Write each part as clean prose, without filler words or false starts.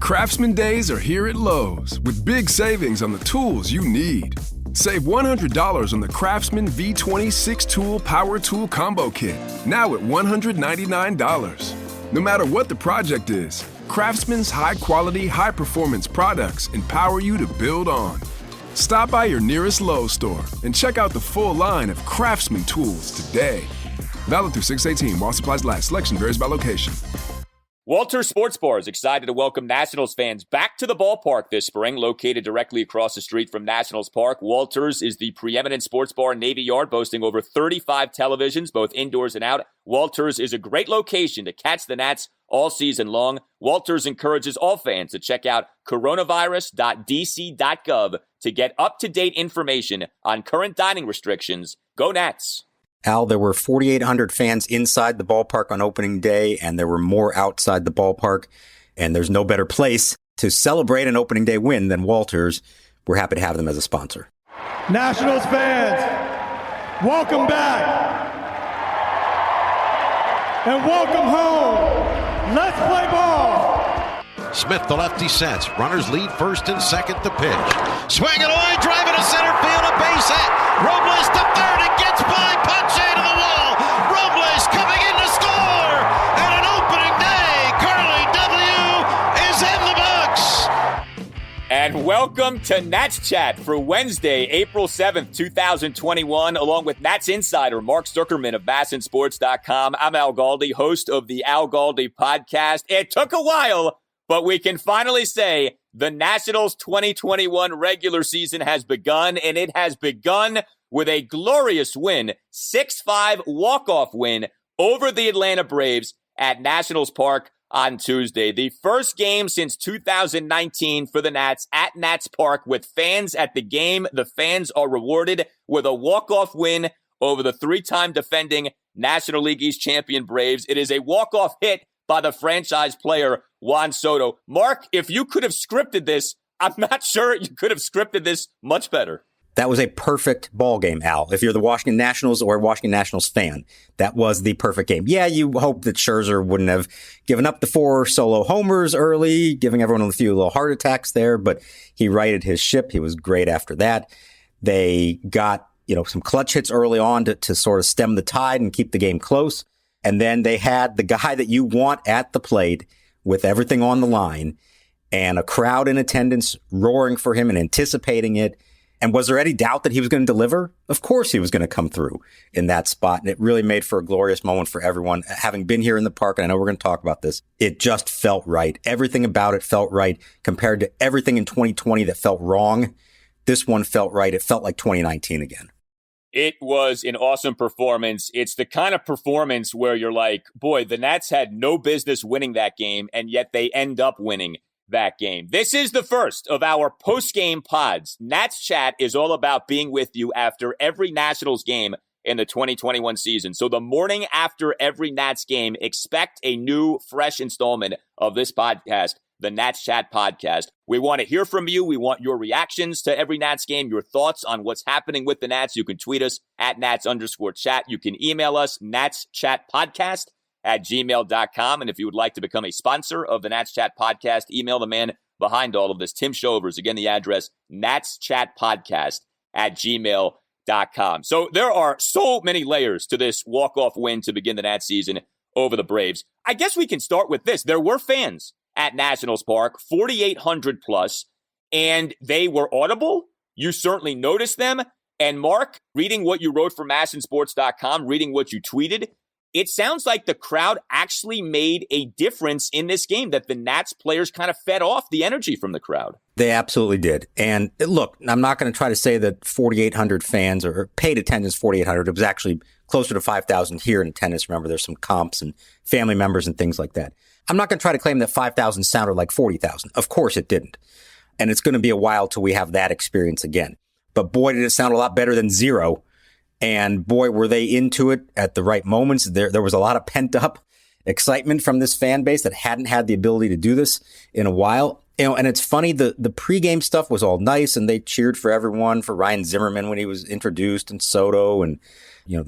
Craftsman Days are here at Lowe's with big savings on the tools you need. Save $100 on the Craftsman V20 6-Tool Power Tool Combo Kit, now at $199. No matter what the project is, Craftsman's high-quality, high-performance products empower you to build on. Stop by your nearest Lowe's store and check out the full line of Craftsman tools today. Valid through 6/18 while supplies last. Selection varies by location. Walters Sports Bar is excited to welcome Nationals fans back to the ballpark this spring. Located directly across the street from Nationals Park, Walters is the preeminent sports bar in Navy Yard, boasting over 35 televisions, both indoors and out. Walters is a great location to catch the Nats all season long. Walters encourages all fans to check out coronavirus.dc.gov to get up-to-date information on current dining restrictions. Go Nats! Al, there were 4,800 fans inside the ballpark on opening day, and there were more outside the ballpark. And there's no better place to celebrate an opening day win than Walters. We're happy to have them as a sponsor. Nationals fans, welcome back. And welcome home. Let's play ball. Smith, the lefty, sets. Runners lead first and second. The pitch. Swing it away, driving to center field, a base hit. Robles to third, it gets by, punch into the wall. Robles coming in to score. And an opening day, Curly W is in the books. And welcome to Nats Chat for Wednesday, April 7th, 2021, along with Nats insider Mark Zuckerman of MASNsports.com. I'm Al Galdi, host of the Al Galdi podcast. It took a while, but we can finally say the Nationals 2021 regular season has begun, and it has begun with a glorious win, 6-5 walk-off win over the Atlanta Braves at Nationals Park on Tuesday. The first game since 2019 for the Nats at Nats Park with fans at the game. The fans are rewarded with a walk-off win over the three-time defending National League East champion Braves. It is a walk-off hit by the franchise player Juan Soto. Mark, if you could have scripted this, I'm not sure you could have scripted this much better. That was a perfect ball game, Al. If you're the Washington Nationals or a Washington Nationals fan, that was the perfect game. Yeah, you hope that Scherzer wouldn't have given up the 4 solo homers early, giving everyone a few little heart attacks there, but he righted his ship. He was great after that. They got, some clutch hits early on to sort of stem the tide and keep the game close. And then they had the guy that you want at the plate with everything on the line and a crowd in attendance roaring for him and anticipating it. And was there any doubt that he was going to deliver? Of course he was going to come through in that spot. And it really made for a glorious moment for everyone. Having been here in the park, and I know we're going to talk about this, it just felt right. Everything about it felt right compared to everything in 2020 that felt wrong. This one felt right. It felt like 2019 again. It was an awesome performance. It's the kind of performance where you're like, boy, the Nats had no business winning that game, and yet they end up winning that game. This is the first of our post-game pods. Nats Chat is all about being with you after every Nationals game in the 2021 season. So the morning after every Nats game, expect a new, fresh installment of this podcast, the Nats Chat podcast. We want to hear from you. We want your reactions to every Nats game, your thoughts on what's happening with the Nats. You can tweet us at Nats_chat. You can email us, natschatpodcast@gmail.com. And if you would like to become a sponsor of the Nats Chat podcast, email the man behind all of this, Tim Shovers. Again, the address, natschatpodcast@gmail.com. So there are so many layers to this walk-off win to begin the Nats season over the Braves. I guess we can start with this. There were fans at Nationals Park, 4,800 plus, and they were audible. You certainly noticed them. And Mark, reading what you wrote for MASNsports.com, reading what you tweeted, it sounds like the crowd actually made a difference in this game, that the Nats players kind of fed off the energy from the crowd. They absolutely did. And look, I'm not going to try to say that 4,800 fans or paid attendance 4,800. It was actually closer to 5,000 here in attendance. Remember, there's some comps and family members and things like that. I'm not going to try to claim that 5,000 sounded like 40,000. Of course it didn't. And it's going to be a while till we have that experience again. But boy, did it sound a lot better than zero. And boy, were they into it at the right moments. There was a lot of pent up excitement from this fan base that hadn't had the ability to do this in a while. And it's funny, the pregame stuff was all nice and they cheered for everyone, for Ryan Zimmerman when he was introduced and the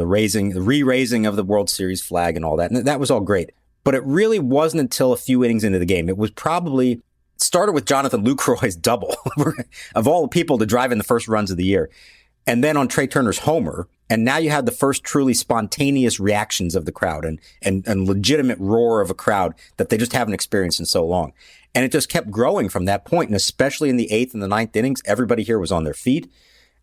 re-raising of the World Series flag and all that. And that was all great. But it really wasn't until a few innings into the game. It was probably started with Jonathan Lucroy's double of all the people to drive in the first runs of the year. And then on Trey Turner's homer. And now you have the first truly spontaneous reactions of the crowd and legitimate roar of a crowd that they just haven't experienced in so long. And it just kept growing from that point. And especially in the 8th and the 9th innings, everybody here was on their feet.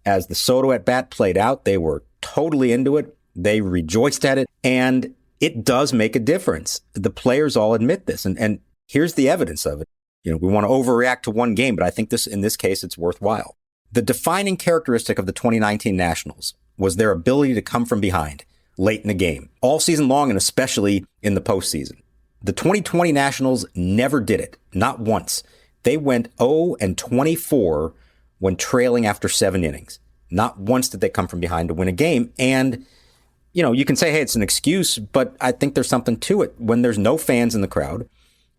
As the Soto at bat played out, they were totally into it. They rejoiced at it. And it does make a difference. The players all admit this. And here's the evidence of it. We want to overreact to one game, but I think in this case, it's worthwhile. The defining characteristic of the 2019 Nationals was their ability to come from behind late in the game, all season long and especially in the postseason. The 2020 Nationals never did it, not once. They went 0-24 when trailing after 7 innings. Not once did they come from behind to win a game. And, you can say, hey, it's an excuse, but I think there's something to it. When there's no fans in the crowd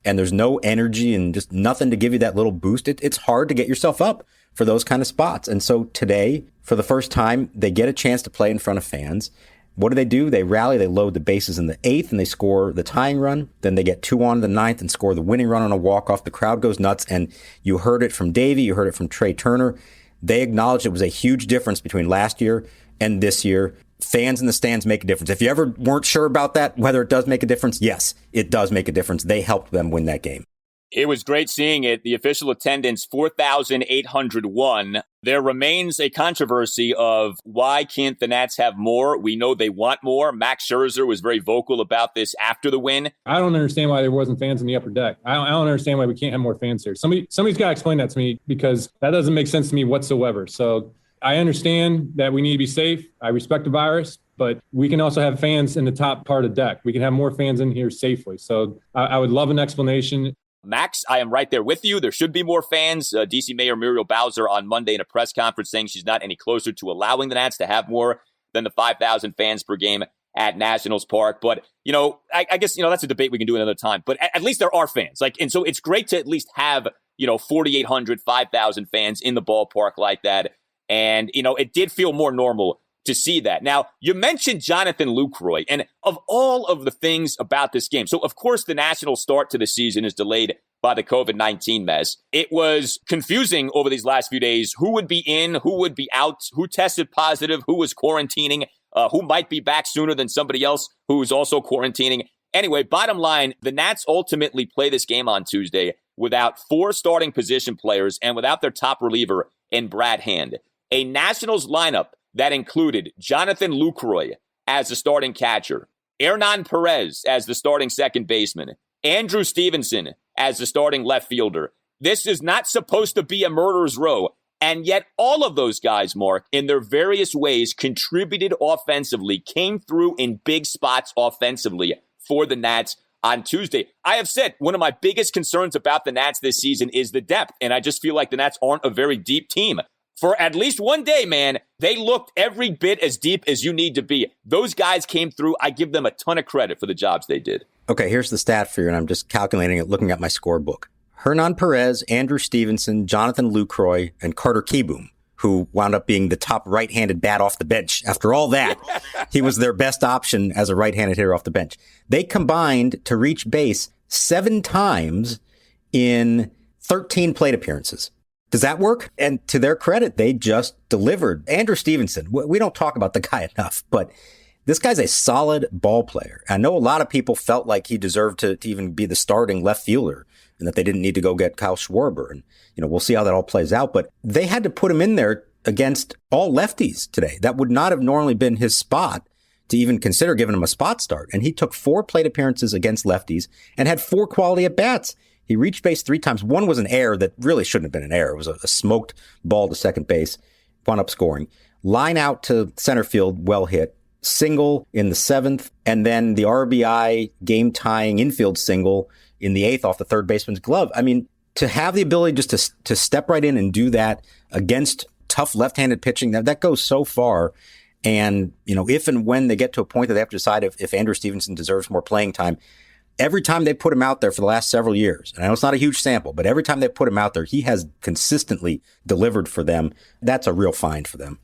and there's no energy and just nothing to give you that little boost, it's hard to get yourself up for those kind of spots. And so today, for the first time, they get a chance to play in front of fans. What do? They rally, they load the bases in the 8th, and they score the tying run. Then they get 2 on in the 9th and score the winning run on a walk-off. The crowd goes nuts, and you heard it from Davey, you heard it from Trey Turner. They acknowledged it was a huge difference between last year and this year. Fans in the stands make a difference. If you ever weren't sure about that, whether it does make a difference, yes, it does make a difference. They helped them win that game. It was great seeing it. The official attendance, 4,801. There remains a controversy of why can't the Nats have more? We know they want more. Max Scherzer was very vocal about this after the win. I don't understand why there wasn't fans in the upper deck. I don't understand why we can't have more fans here. Somebody's got to explain that to me, because that doesn't make sense to me whatsoever. So I understand that we need to be safe. I respect the virus, but we can also have fans in the top part of the deck. We can have more fans in here safely. So I would love an explanation. Max, I am right there with you. There should be more fans. DC Mayor Muriel Bowser on Monday in a press conference saying she's not any closer to allowing the Nats to have more than the 5,000 fans per game at Nationals Park. But, I guess, that's a debate we can do another time. But at least there are fans. And so it's great to at least have, 4,800, 5,000 fans in the ballpark like that. And, it did feel more normal to see that. Now, you mentioned Jonathan Lucroy, and of all of the things about this game, so of course the Nationals start to the season is delayed by the COVID-19 mess. It was confusing over these last few days who would be in, who would be out, who tested positive, who was quarantining, who might be back sooner than somebody else who's also quarantining. Anyway, bottom line, the Nats ultimately play this game on Tuesday without 4 starting position players and without their top reliever in Brad Hand. A Nationals lineup that included Jonathan Lucroy as the starting catcher, Hernan Perez as the starting second baseman, Andrew Stevenson as the starting left fielder. This is not supposed to be a murderer's row. And yet all of those guys, Mark, in their various ways, contributed offensively, came through in big spots offensively for the Nats on Tuesday. I have said one of my biggest concerns about the Nats this season is the depth. And I just feel like the Nats aren't a very deep team. For at least one day, man, they looked every bit as deep as you need to be. Those guys came through. I give them a ton of credit for the jobs they did. Okay, here's the stat for you, and I'm just calculating it, looking at my scorebook. Hernan Perez, Andrew Stevenson, Jonathan Lucroy, and Carter Kieboom, who wound up being the top right-handed bat off the bench. After all that, he was their best option as a right-handed hitter off the bench. They combined to reach base 7 times in 13 plate appearances. Does that work? And to their credit, they just delivered. Andrew Stevenson, we don't talk about the guy enough, but this guy's a solid ball player. I know a lot of people felt like he deserved to even be the starting left fielder and that they didn't need to go get Kyle Schwarber. And, we'll see how that all plays out. But they had to put him in there against all lefties today. That would not have normally been his spot to even consider giving him a spot start. And he took 4 plate appearances against lefties and had 4 quality at-bats. He reached base 3 times. One was an error that really shouldn't have been an error. It was a smoked ball to second base, wound up scoring. Line out to center field, well hit. Single in the 7th, and then the RBI game-tying infield single in the 8th off the third baseman's glove. I mean, to have the ability just to step right in and do that against tough left-handed pitching, that goes so far. And, if and when they get to a point that they have to decide if Andrew Stevenson deserves more playing time, every time they put him out there for the last several years, and I know it's not a huge sample, but every time they put him out there, he has consistently delivered for them. That's a real find for them.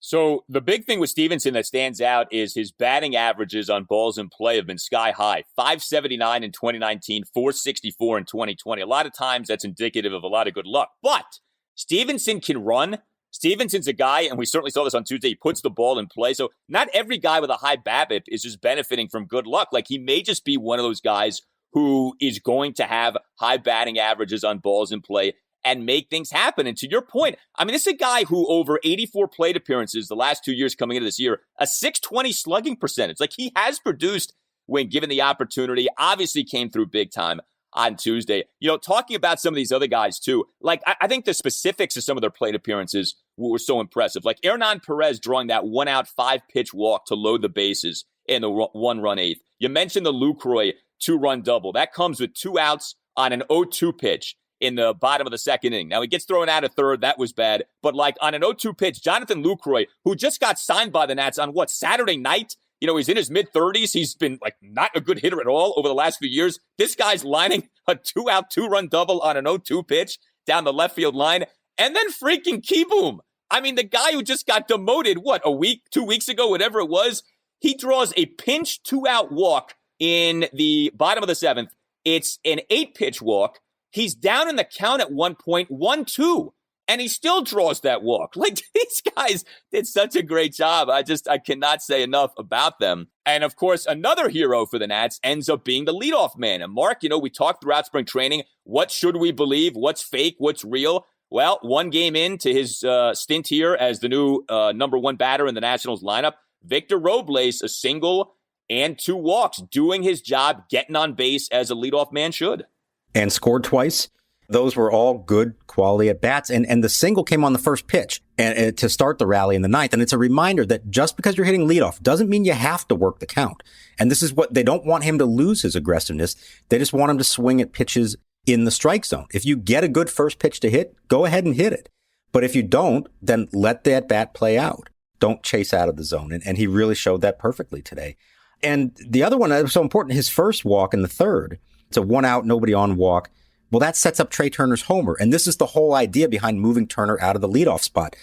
So the big thing with Stevenson that stands out is his batting averages on balls in play have been sky high. 579 in 2019, 464 in 2020. A lot of times that's indicative of a lot of good luck. But Stevenson can run. Stevenson's a guy, and we certainly saw this on Tuesday, he puts the ball in play. So not every guy with a high BABIP is just benefiting from good luck. Like, he may just be one of those guys who is going to have high batting averages on balls in play and make things happen. And to your point, I mean, this is a guy who over 84 plate appearances the last 2 years coming into this year, a 620 slugging percentage. Like, he has produced when given the opportunity, obviously came through big time on Tuesday. You know, talking about some of these other guys too, like I think the specifics of some of their plate appearances were so impressive. Like Hernan Perez drawing that 1-out 5-pitch walk to load the bases in the 1-run eighth. You mentioned the Lucroy 2-run double. That comes with 2 outs on an 0-2 pitch in the bottom of the second inning. Now, he gets thrown out of third. That was bad. But like on an 0-2 pitch, Jonathan Lucroy, who just got signed by the Nats on Saturday night? You know, he's in his mid-30s. He's been like not a good hitter at all over the last few years. This guy's lining a 2-out 2-run double on an 0-2 pitch down the left field line. And then freaking Keyboom. I mean, the guy who just got demoted, a week, 2 weeks ago, whatever it was, he draws a pinch 2-out walk in the bottom of the 7th. It's an 8-pitch walk. He's down in the count at 1.12. And he still draws that walk. Like, these guys did such a great job. I cannot say enough about them. And of course, another hero for the Nats ends up being the leadoff man. And Mark, you know, we talked throughout spring training. What should we believe? What's fake? What's real? Well, 1 game into his stint here as the new number 1 batter in the Nationals lineup, Victor Robles, a single and 2 walks, doing his job, getting on base as a leadoff man should. And scored twice. Those were all good quality at bats. And the single came on the first pitch and to start the rally in the 9th. And it's a reminder that just because you're hitting leadoff doesn't mean you have to work the count. And this is what they don't want him to lose his aggressiveness. They just want him to swing at pitches in the strike zone. If you get a good first pitch to hit, go ahead and hit it. But if you don't, then let that bat play out. Don't chase out of the zone. And he really showed that perfectly today. And the other one that was so important, his first walk in the 3rd, it's a 1-out, nobody on walk. Well, that sets up Trey Turner's homer. And this is the whole idea behind moving Turner out of the leadoff spot.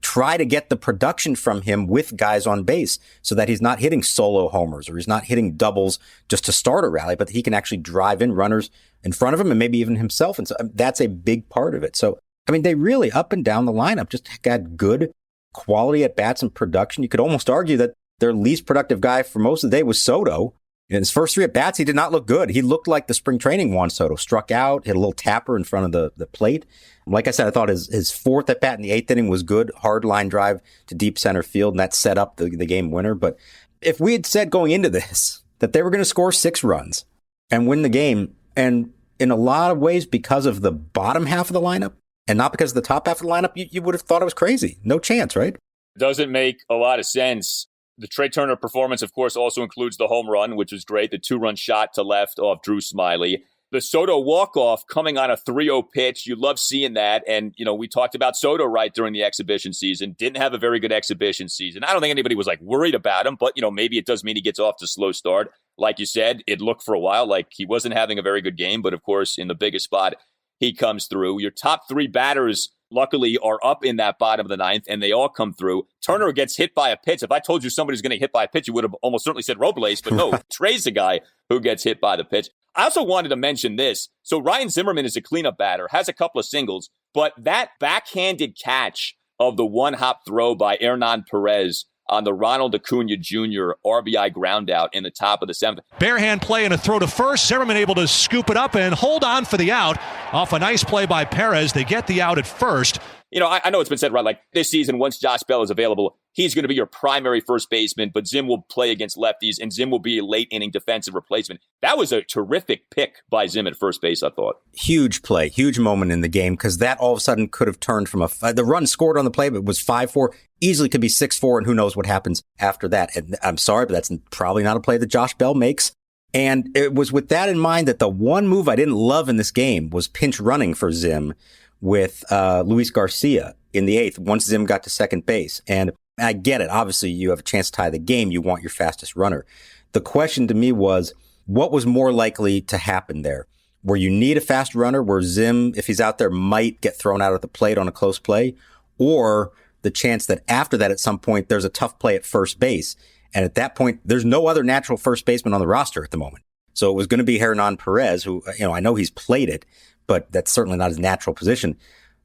Try to get the production from him with guys on base so that he's not hitting solo homers or he's not hitting doubles just to start a rally, but he can actually drive in runners in front of him and maybe even himself. And so that's a big part of it. So, I mean, they really up and down the lineup just got good quality at bats and production. You could almost argue that their least productive guy for most of the day was Soto. In his first 3 at-bats, he did not look good. He looked like the spring training Juan Soto. Struck out, hit a little tapper in front of the plate. Like I said, I thought his 4th at-bat in the 8th inning was good. Hard line drive to deep center field, and that set up the game winner. But if we had said going into this that they were going to score 6 runs and win the game, and in a lot of ways because of the bottom half of the lineup and not because of the top half of the lineup, you would have thought it was crazy. No chance, right? Doesn't make a lot of sense. The Trey Turner performance, of course, also includes the home run, which was great. The 2-run shot to left off Drew Smiley. The Soto walk-off coming on a 3-0 pitch. You love seeing that. And, you know, we talked about Soto, right, during the exhibition season. Didn't have a very good exhibition season. I don't think anybody was, worried about him. But, you know, maybe it does mean he gets off to a slow start. Like you said, it looked for a while like he wasn't having a very good game. But, of course, in the biggest spot, he comes through. Your top 3 batters, luckily, are up in that bottom of the 9th, and they all come through. Turner gets hit by a pitch. If I told you somebody's going to get hit by a pitch, you would have almost certainly said Robles, but no, Trey's the guy who gets hit by the pitch. I also wanted to mention this. So Ryan Zimmerman is a cleanup batter, has a couple of singles, but that backhanded catch of the 1-hop throw by Hernan Perez on the Ronald Acuna Jr. RBI ground out in the top of the 7th. Barehand play and a throw to first. Zimmerman able to scoop it up and hold on for the out. Off a nice play by Perez, they get the out at first. You know, I know it's been said, right, like this season, once Josh Bell is available, he's going to be your primary first baseman, but Zim will play against lefties, and Zim will be a late-inning defensive replacement. That was a terrific pick by Zim at first base, I thought. Huge play, huge moment in the game, because that all of a sudden could have turned from the run scored on the play, but it was 5-4, easily could be 6-4, and who knows what happens after that. And I'm sorry, but that's probably not a play that Josh Bell makes. And it was with that in mind that the one move I didn't love in this game was pinch running for Zim with Luis Garcia in the 8th once Zim got to second base. And I get it. Obviously, you have a chance to tie the game. You want your fastest runner. The question to me was, what was more likely to happen there? Where you need a fast runner, where Zim, if he's out there, might get thrown out at the plate on a close play, or the chance that after that, at some point, there's a tough play at first base. And at that point, there's no other natural first baseman on the roster at the moment. So it was going to be Hernan Perez, who, I know he's played it, but that's certainly not his natural position.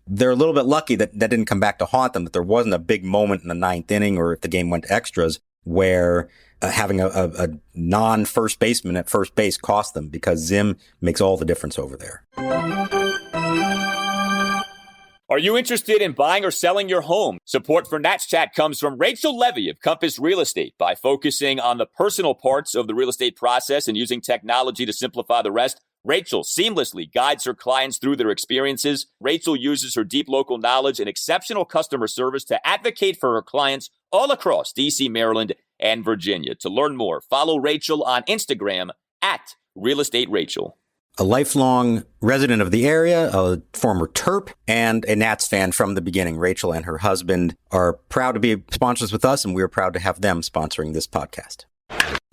They're a little bit lucky that didn't come back to haunt them, that there wasn't a big moment in the ninth inning or if the game went to extras where having a non-first baseman at first base cost them, because Zim makes all the difference over there. Are you interested in buying or selling your home? Support for Nats Chat comes from Rachel Levy of Compass Real Estate. By focusing on the personal parts of the real estate process and using technology to simplify the rest, Rachel seamlessly guides her clients through their experiences. Rachel uses her deep local knowledge and exceptional customer service to advocate for her clients all across D.C., Maryland, and Virginia. To learn more, follow Rachel on Instagram at Real Estate Rachel. A lifelong resident of the area, a former Terp, and a Nats fan from the beginning. Rachel and her husband are proud to be sponsors with us, and we're proud to have them sponsoring this podcast.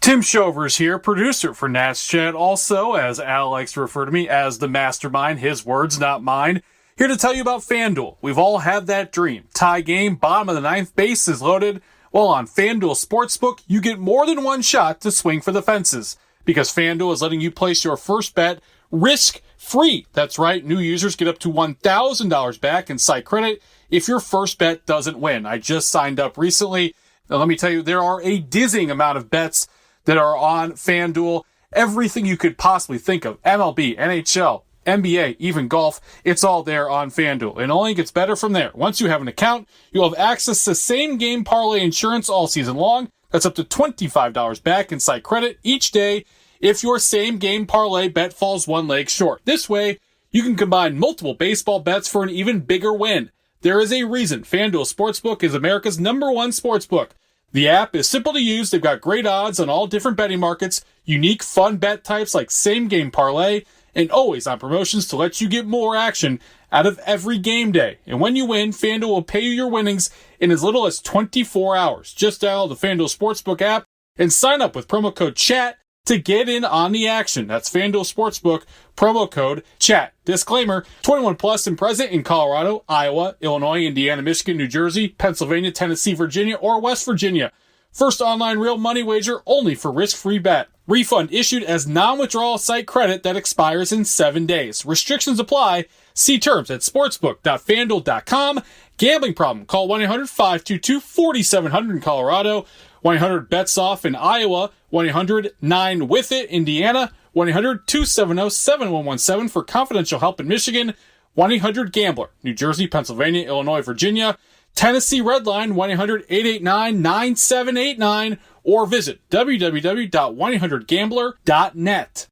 Tim Shovers here, producer for Nats Chat, also, as Al likes to refer to me, as the mastermind, his words, not mine. Here to tell you about FanDuel. We've all had that dream. Tie game, bottom of the ninth, base is loaded. Well, on FanDuel Sportsbook, you get more than one shot to swing for the fences, because FanDuel is letting you place your first bet risk-free. That's right, new users get up to $1,000 back in site credit if your first bet doesn't win. I just signed up recently. Now, let me tell you, there are a dizzying amount of bets that are on FanDuel. Everything you could possibly think of, MLB, NHL, NBA, even golf, it's all there on FanDuel. And only gets better from there. Once you have an account, you'll have access to same-game parlay insurance all season long. That's up to $25 back in site credit each day if your same-game parlay bet falls one leg short. This way, you can combine multiple baseball bets for an even bigger win. There is a reason FanDuel Sportsbook is America's #1 sportsbook. The app is simple to use. They've got great odds on all different betting markets, unique fun bet types like same-game parlay, and always on promotions to let you get more action out of every game day. And when you win, FanDuel will pay you your winnings in as little as 24 hours. Just download the FanDuel Sportsbook app and sign up with promo code CHAT to get in on the action. That's FanDuel Sportsbook, promo code CHAT. Disclaimer, 21 plus and present in Colorado, Iowa, Illinois, Indiana, Michigan, New Jersey, Pennsylvania, Tennessee, Virginia, or West Virginia. First online real money wager only for risk-free bet. Refund issued as non-withdrawal site credit that expires in 7 days. Restrictions apply. See terms at sportsbook.fanduel.com. Gambling problem? Call 1-800-522-4700 in Colorado. 1-800-BETS-OFF in Iowa, 1-800-9-WITH-IT, Indiana, 1-800-270-7117 for confidential help in Michigan, 1-800-GAMBLER, New Jersey, Pennsylvania, Illinois, Virginia, Tennessee Redline, 1-800-889-9789, or visit www.1800gambler.net.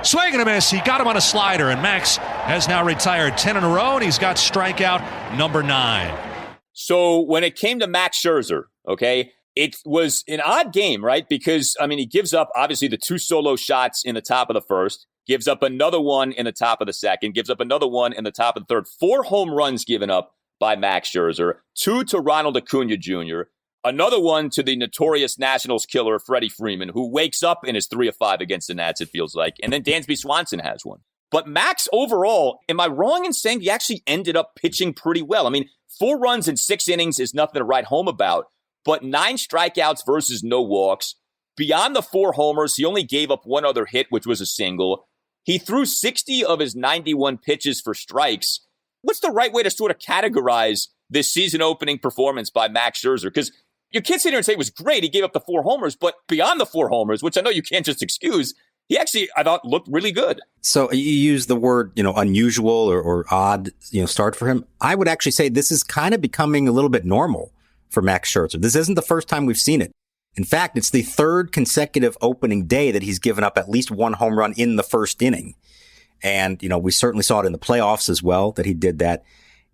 Swing and a miss. He got him on a slider, and Max has now retired 10 in a row, and he's got strikeout number 9. So when it came to Max Scherzer, okay, it was an odd game, right? Because, I mean, he gives up, obviously, the 2 solo shots in the top of the first, gives up another one in the top of the second, gives up another one in the top of the third. 4 home runs given up by Max Scherzer, 2 to Ronald Acuna Jr., another one to the notorious Nationals killer, Freddie Freeman, who wakes up and is 3 of 5 against the Nats, it feels like. And then Dansby Swanson has one. But Max, overall, am I wrong in saying he actually ended up pitching pretty well? I mean, 4 runs in 6 innings is nothing to write home about, but 9 strikeouts versus no walks. Beyond the 4 homers, he only gave up 1 other hit, which was a single. He threw 60 of his 91 pitches for strikes. What's the right way to sort of categorize this season-opening performance by Max Scherzer? Because you can't sit here and say it was great, he gave up the 4 homers, but beyond the 4 homers, which I know you can't just excuse, he actually, I thought, looked really good. So you use the word, unusual or odd, start for him. I would actually say this is kind of becoming a little bit normal for Max Scherzer. This isn't the first time we've seen it. In fact, it's the 3rd consecutive opening day that he's given up at least 1 home run in the first inning. And, we certainly saw it in the playoffs as well that he did that.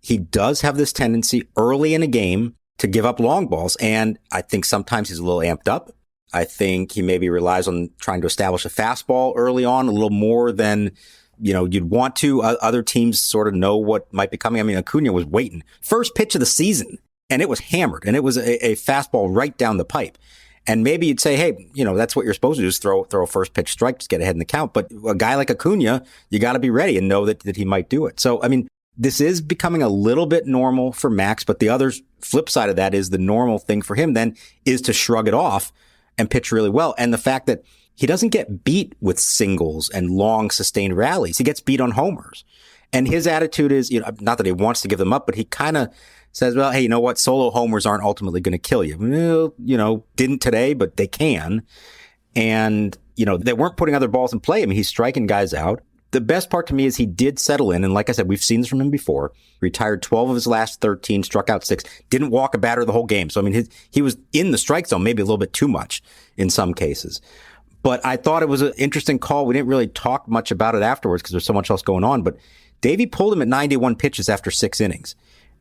He does have this tendency early in a game to give up long balls. And I think sometimes he's a little amped up. I think he maybe relies on trying to establish a fastball early on a little more than, you'd want to. Other teams sort of know what might be coming. I mean, Acuna was waiting. First pitch of the season, and it was hammered, and it was a fastball right down the pipe. And maybe you'd say, hey, that's what you're supposed to do is throw a first pitch strike to get ahead in the count. But a guy like Acuna, you got to be ready and know that he might do it. So, I mean, This is becoming a little bit normal for Max, but the other flip side of that is the normal thing for him then is to shrug it off and pitch really well. And the fact that he doesn't get beat with singles and long sustained rallies. He gets beat on homers. And his attitude is, not that he wants to give them up, but he kind of says, well, hey, you know what? Solo homers aren't ultimately going to kill you. Well, didn't today, but they can. And, they weren't putting other balls in play. I mean, he's striking guys out. The best part to me is he did settle in. And like I said, we've seen this from him before. Retired 12 of his last 13, struck out 6, didn't walk a batter the whole game. So, I mean, he was in the strike zone, maybe a little bit too much in some cases. But I thought it was an interesting call. We didn't really talk much about it afterwards because there's so much else going on. But Davey pulled him at 91 pitches after 6 innings.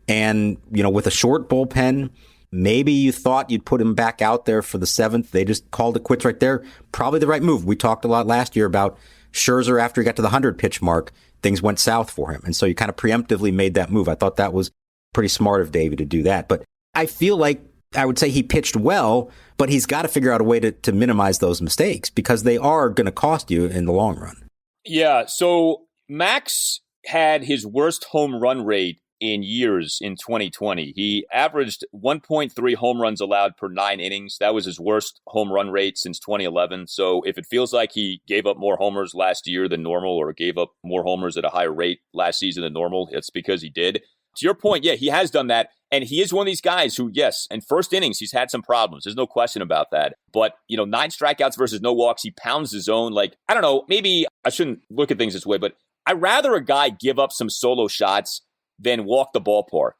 And, with a short bullpen, maybe you thought you'd put him back out there for the 7th. They just called it quits right there. Probably the right move. We talked a lot last year about Scherzer after he got to the 100-pitch mark. Things went south for him. And so you kind of preemptively made that move. I thought that was pretty smart of Davey to do that. But I feel like I would say he pitched well, but he's got to figure out a way to minimize those mistakes because they are going to cost you in the long run. Yeah, so Max had his worst home run rate in years in 2020. He averaged 1.3 home runs allowed per 9 innings. That was his worst home run rate since 2011. So if it feels like he gave up more homers last year than normal or gave up more homers at a higher rate last season than normal, it's because he did. To your point, yeah, he has done that. And he is one of these guys who, yes, in first innings, he's had some problems. There's no question about that. But, 9 strikeouts versus no walks. He pounds his zone. Like, I don't know, maybe I shouldn't look at things this way, but I'd rather a guy give up some solo shots than walk the ballpark,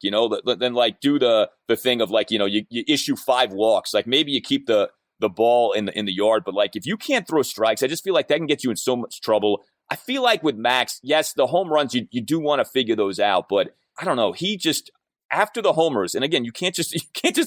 than like do the thing of like, you issue 5 walks. Like maybe you keep the ball in the yard. But like if you can't throw strikes, I just feel like that can get you in so much trouble. I feel like with Max, yes, the home runs, you do want to figure those out. But I don't know. He just, after the homers, and again, you can't just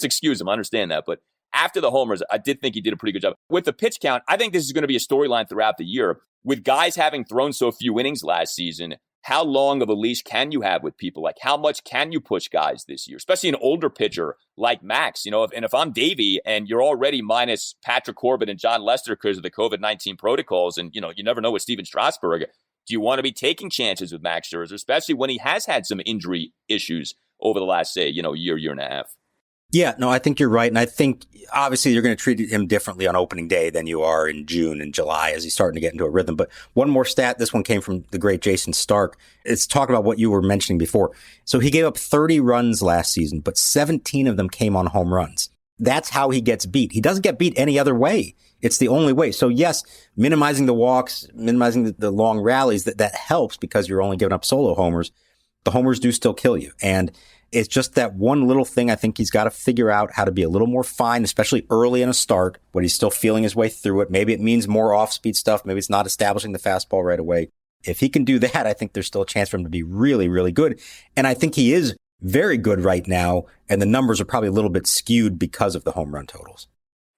excuse him. I understand that. But after the homers, I did think he did a pretty good job. With the pitch count, I think this is going to be a storyline throughout the year. With guys having thrown so few innings last season, how long of a leash can you have with people? Like, how much can you push guys this year? Especially an older pitcher like Max, if I'm Davey and you're already minus Patrick Corbin and John Lester because of the COVID-19 protocols, and, you never know with Steven Strasburg, do you want to be taking chances with Max Scherzer, especially when he has had some injury issues over the last, say, year and a half? Yeah, no, I think you're right. And I think obviously you're going to treat him differently on opening day than you are in June and July as he's starting to get into a rhythm. But one more stat, this one came from the great Jason Stark. It's talking about what you were mentioning before. So he gave up 30 runs last season, but 17 of them came on home runs. That's how he gets beat. He doesn't get beat any other way. It's the only way. So yes, minimizing the walks, minimizing the long rallies, that helps because you're only giving up solo homers. The homers do still kill you. And it's just that one little thing I think he's got to figure out how to be a little more fine, especially early in a start when he's still feeling his way through it. Maybe it means more off-speed stuff. Maybe it's not establishing the fastball right away. If he can do that, I think there's still a chance for him to be really, really good. And I think he is very good right now, and the numbers are probably a little bit skewed because of the home run totals.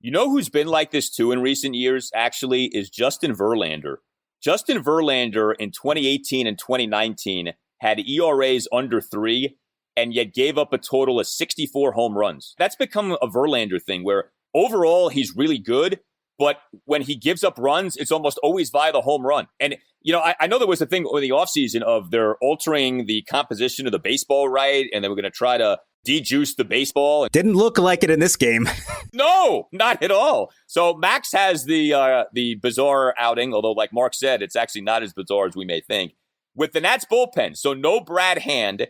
You know who's been like this too in recent years, actually, is Justin Verlander. Justin Verlander in 2018 and 2019 had ERAs under 3, and yet gave up a total of 64 home runs. That's become a Verlander thing where overall he's really good, but when he gives up runs, it's almost always via the home run. And, I know there was a thing in the offseason of they're altering the composition of the baseball, right? And they were going to try to de-juice the baseball. Didn't look like it in this game. No, not at all. So Max has the bizarre outing, although like Mark said, it's actually not as bizarre as we may think. With the Nats bullpen, so no Brad Hand.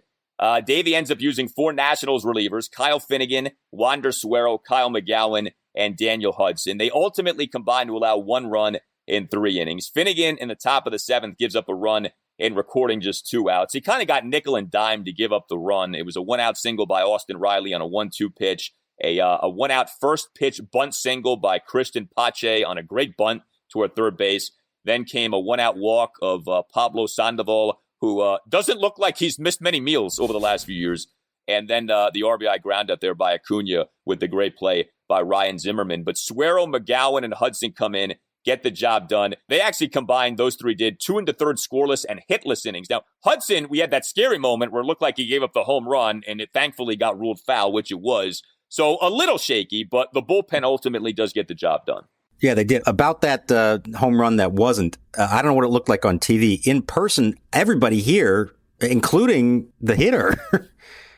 Davey ends up using 4 Nationals relievers, Kyle Finnegan, Wander Suero, Kyle McGowan, and Daniel Hudson. They ultimately combined to allow 1 run in 3 innings. Finnegan in the top of the 7th gives up a run in recording just 2 outs. He kind of got nickel and dime to give up the run. It was a 1-out single by Austin Riley on a 1-2 pitch, a 1-out first pitch bunt single by Christian Pache on a great bunt toward third base. Then came a 1-out walk of Pablo Sandoval, who doesn't look like he's missed many meals over the last few years. And then the RBI ground out there by Acuna with the great play by Ryan Zimmerman. But Suero, McGowan, and Hudson come in, get the job done. They actually combined, those 3 did, 2 into 3rd scoreless and hitless innings. Now, Hudson, we had that scary moment where it looked like he gave up the home run, and it thankfully got ruled foul, which it was. So a little shaky, but the bullpen ultimately does get the job done. Yeah, they did. About that home run that wasn't, I don't know what it looked like on TV. In person, everybody here including the hitter.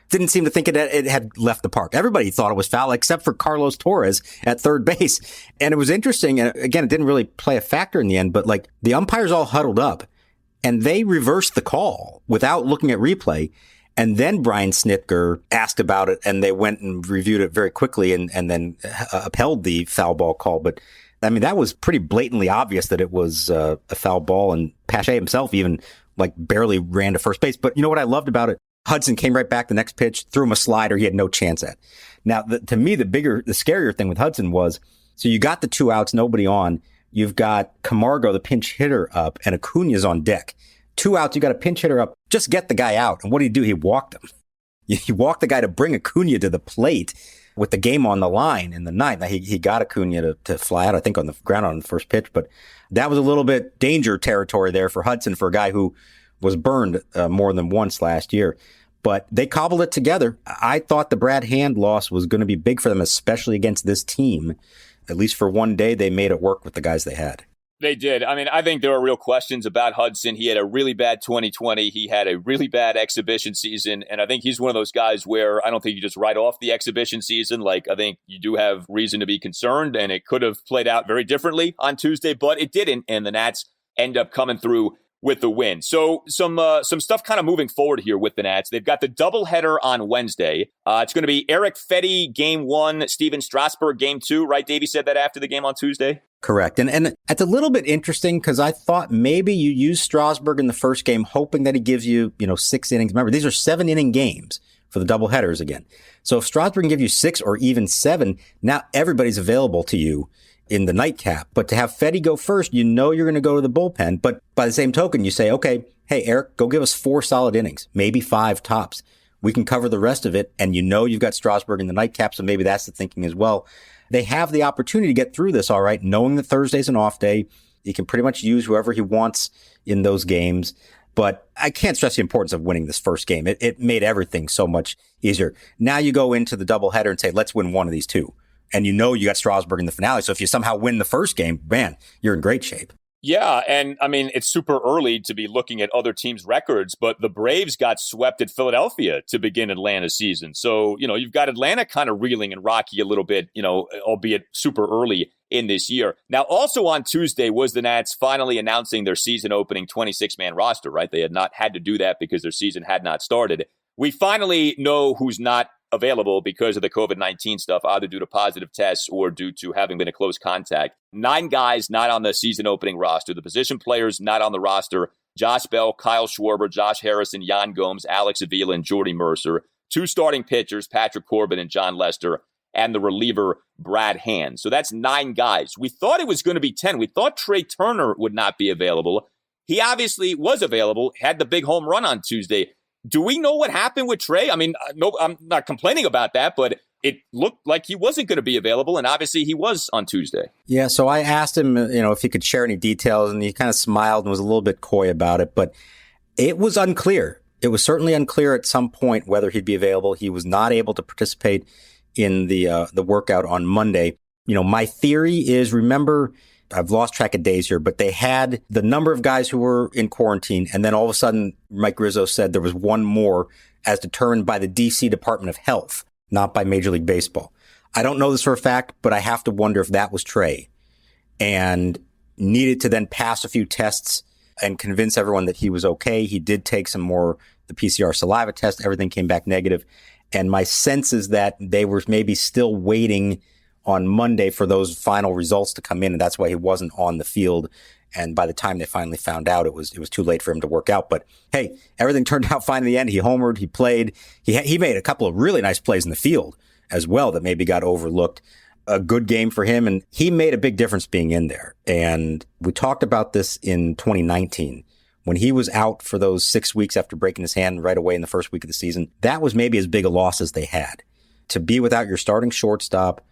Didn't seem to think it had left the park. Everybody thought it was foul, except for Carlos Torres at third base. And it was interesting. And again, it didn't really play a factor in the end, but like the umpires all huddled up and they reversed the call without looking at replay. And then Brian Snitker asked about it and they went and reviewed it very quickly and then upheld the foul ball call. But I mean, that was pretty blatantly obvious that it was a foul ball, and Pache himself even like barely ran to first base. But you know what I loved about it? Hudson came right back the next pitch, threw him a slider he had no chance at. Now, to me, the scarier thing with Hudson was, so you got the 2 outs, nobody on. You've got Camargo, the pinch hitter, up, and Acuna's on deck. 2 outs, you got a pinch hitter up. Just get the guy out. And what did he do? He walked him. He walked the guy to bring Acuna to the plate with the game on the line in the ninth. Now, he got Acuna to fly out, I think, on the ground on the first pitch. But that was a little bit danger territory there for Hudson, for a guy who was burned more than once last year. But they cobbled it together. I thought the Brad Hand loss was going to be big for them, especially against this team. At least for one day, they made it work with the guys they had. They did. I mean, I think there are real questions about Hudson. He had a really bad 2020. He had a really bad exhibition season. And I think he's one of those guys where I don't think you just write off the exhibition season. Like, I think you do have reason to be concerned, and it could have played out very differently on Tuesday, but it didn't. And the Nats end up coming through with the win. So some stuff kind of moving forward here with the Nats. They've got the doubleheader on Wednesday. It's going to be Eric Fetty game 1, Steven Strasburg game 2, right? Davey said that after the game on Tuesday. Correct. And it's a little bit interesting because I thought maybe you use Strasburg in the first game, hoping that he gives you, 6 innings. Remember, these are 7-inning games for the doubleheaders again. So if Strasburg can give you 6 or even 7, now everybody's available to you in the nightcap. But to have Fetty go first, you're going to go to the bullpen. But by the same token, you say, okay, hey, Eric, go give us 4 solid innings, maybe 5 tops. We can cover the rest of it. And you've got Strasburg in the nightcap. So maybe that's the thinking as well. They have the opportunity to get through this, all right, knowing that Thursday's an off day. He can pretty much use whoever he wants in those games. But I can't stress the importance of winning this first game. It made everything so much easier. Now you go into the doubleheader and say, let's win one of these 2. And you got Strasburg in the finale. So if you somehow win the first game, man, you're in great shape. Yeah, and I mean, it's super early to be looking at other teams' records, but the Braves got swept at Philadelphia to begin Atlanta's season. So, you've got Atlanta kind of reeling and rocky a little bit, albeit super early in this year. Now, also on Tuesday was the Nats finally announcing their season opening 26-man roster, right? They had not had to do that because their season had not started. We finally know who's not available because of the COVID-19 stuff, either due to positive tests or due to having been a close contact. 9 guys not on the season opening roster. The position players not on the roster: Josh Bell, Kyle Schwarber, Josh Harrison, Yan Gomes, Alex Avila, and Jordy Mercer. 2 starting pitchers, Patrick Corbin and John Lester, and the reliever, Brad Hand. So that's 9 guys. We thought it was going to be 10. We thought Trey Turner would not be available. He obviously was available, had the big home run on Tuesday. Do we know what happened with Trey? I mean, no, I'm not complaining about that, but it looked like he wasn't going to be available, and obviously he was on Tuesday. Yeah, so I asked him, if he could share any details, and he kind of smiled and was a little bit coy about it, but it was unclear. It was certainly unclear at some point whether he'd be available. He was not able to participate in the workout on Monday. My theory is, remember, I've lost track of days here, but they had the number of guys who were in quarantine. And then all of a sudden, Mike Rizzo said there was one more as determined by the DC Department of Health, not by Major League Baseball. I don't know this for a fact, but I have to wonder if that was Trey and needed to then pass a few tests and convince everyone that he was okay. He did take some more, the PCR saliva test. Everything came back negative. And my sense is that they were maybe still waiting on Monday for those final results to come in, and that's why he wasn't on the field. And by the time they finally found out, it was too late for him to work out. But hey, everything turned out fine in the end. He homered, he played, he made a couple of really nice plays in the field as well that maybe got overlooked. A good game for him, and he made a big difference being in there. And we talked about this in 2019 when he was out for those 6 weeks after breaking his hand right away in the first week of the season. That was maybe as big a loss as they had. To be without your starting shortstop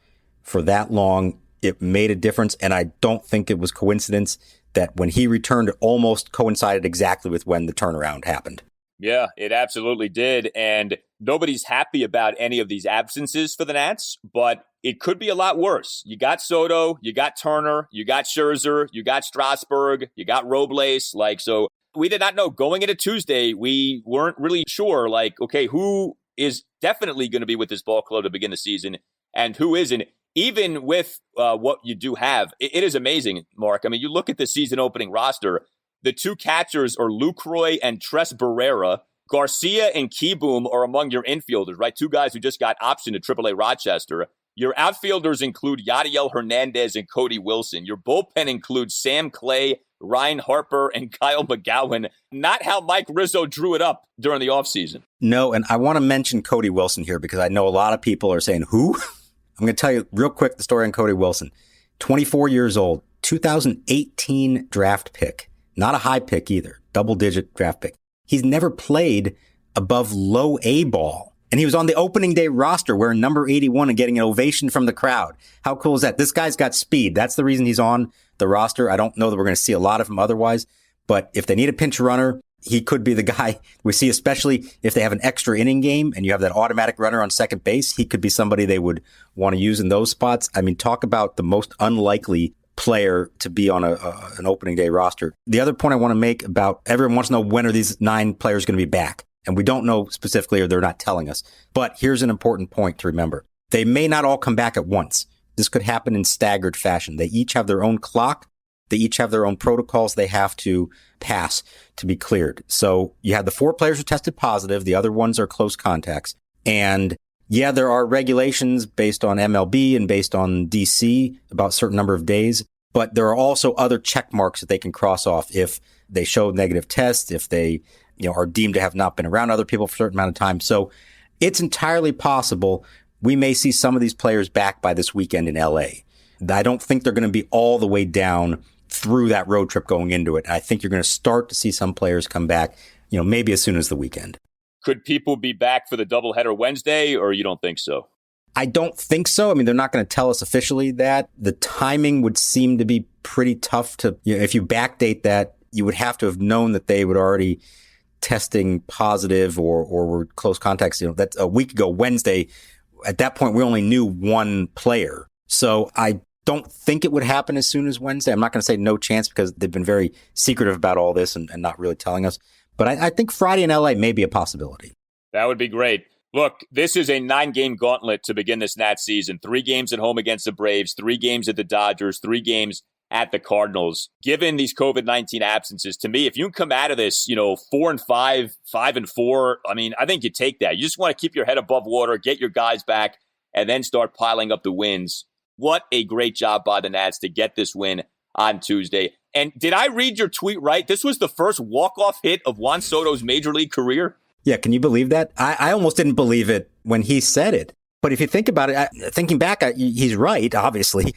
for that long, it made a difference. And I don't think it was coincidence that when he returned, it almost coincided exactly with when the turnaround happened. Yeah, it absolutely did. And nobody's happy about any of these absences for the Nats, but it could be a lot worse. You got Soto, you got Turner, you got Scherzer, you got Strasburg, you got Robles. So we did not know going into Tuesday. We weren't really sure, like, okay, who is definitely going to be with this ball club to begin the season and who isn't. Even with what you do have, it is amazing, Mark. I mean, you look at the season opening roster, the two catchers are Lucroy and Tres Barrera. Garcia and Keyboom are among your infielders, right? Two guys who just got optioned to AAA Rochester. Your outfielders include Yadiel Hernandez and Cody Wilson. Your bullpen includes Sam Clay, Ryan Harper, and Kyle McGowan. Not how Mike Rizzo drew it up during the offseason. No, and I want to mention Cody Wilson here because I know a lot of people are saying, who? I'm going to tell you real quick the story on Cody Wilson. 24 years old, 2018 draft pick. Not a high pick either, double-digit draft pick. He's never played above low A ball. And he was on the opening day roster wearing number 81 and getting an ovation from the crowd. How cool is that? This guy's got speed. That's the reason he's on the roster. I don't know that we're going to see a lot of him otherwise. But if they need a pinch runner, he could be the guy we see, especially if they have an extra inning game and you have that automatic runner on second base. He could be somebody they would want to use in those spots. I mean, talk about the most unlikely player to be on an opening day roster. The other point I want to make about everyone wants to know when are these 9 players going to be back? And we don't know specifically, or they're not telling us. But here's an important point to remember. They may not all come back at once. This could happen in staggered fashion. They each have their own clock. They each have their own protocols they have to pass to be cleared. So you have the 4 players who tested positive. The other ones are close contacts. And yeah, there are regulations based on MLB and based on DC about a certain number of days. But there are also other check marks that they can cross off if they show negative tests, if they are deemed to have not been around other people for a certain amount of time. So it's entirely possible we may see some of these players back by this weekend in LA. I don't think they're going to be all the way down through that road trip going into it. I think you're going to start to see some players come back, maybe as soon as the weekend. Could people be back for the doubleheader Wednesday, or you don't think so? I don't think so. I mean, they're not going to tell us officially that. The timing would seem to be pretty tough to, if you backdate that, you would have to have known that they would already testing positive or were close contacts. That's a week ago, Wednesday. At that point, we only knew 1 player. So I don't think it would happen as soon as Wednesday. I'm not going to say no chance because they've been very secretive about all this and not really telling us. But I think Friday in LA may be a possibility. That would be great. Look, this is a 9-game gauntlet to begin this Nats season. 3 games at home against the Braves, 3 games at the Dodgers, 3 games at the Cardinals. Given these COVID-19 absences, to me, if you can come out of this, 4-5, 5-4, I mean, I think you take that. You just want to keep your head above water, get your guys back, and then start piling up the wins. What a great job by the Nats to get this win on Tuesday. And did I read your tweet right? This was the first walk-off hit of Juan Soto's major league career? Yeah, can you believe that? I almost didn't believe it when he said it. But if you think about it, thinking back, he's right, obviously.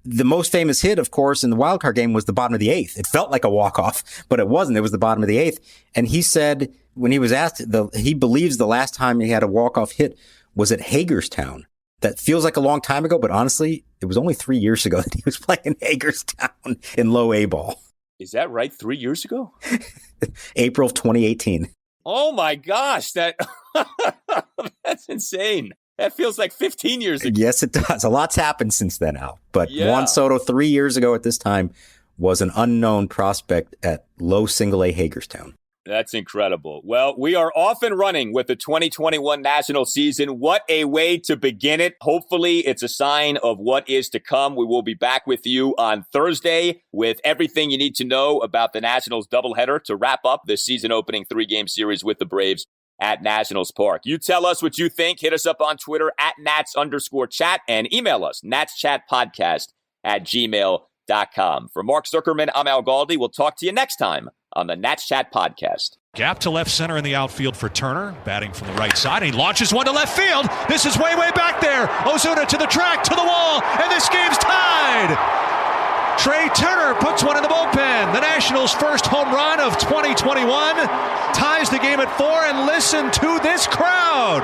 The most famous hit, of course, in the wildcard game was the bottom of the 8th. It felt like a walk-off, but it wasn't. It was the bottom of the 8th. And he said, when he was asked, he believes the last time he had a walk-off hit was at Hagerstown. That feels like a long time ago, but honestly, it was only 3 years ago that he was playing in Hagerstown in low A ball. Is that right? 3 years ago? April of 2018. Oh my gosh, that's insane. That feels like 15 years ago. Yes, it does. A lot's happened since then, Al. But yeah. Juan Soto 3 years ago at this time was an unknown prospect at low single A Hagerstown. That's incredible. Well, we are off and running with the 2021 national season. What a way to begin it. Hopefully, it's a sign of what is to come. We will be back with you on Thursday with everything you need to know about the Nationals doubleheader to wrap up the season opening 3-game series with the Braves at Nationals Park. You tell us what you think. Hit us up on Twitter at Nats_chat and email us natschatpodcast@gmail.com. For Mark Zuckerman, I'm Al Galdi. We'll talk to you next time on the Nats Chat Podcast. Gap to left center in the outfield for Turner, batting from the right side. He launches one to left field. This is way, way back there. Ozuna to the track, to the wall, and this game's tied. Trey Turner puts one in the bullpen. The Nationals' first home run of 2021 ties the game at 4, and listen to this crowd.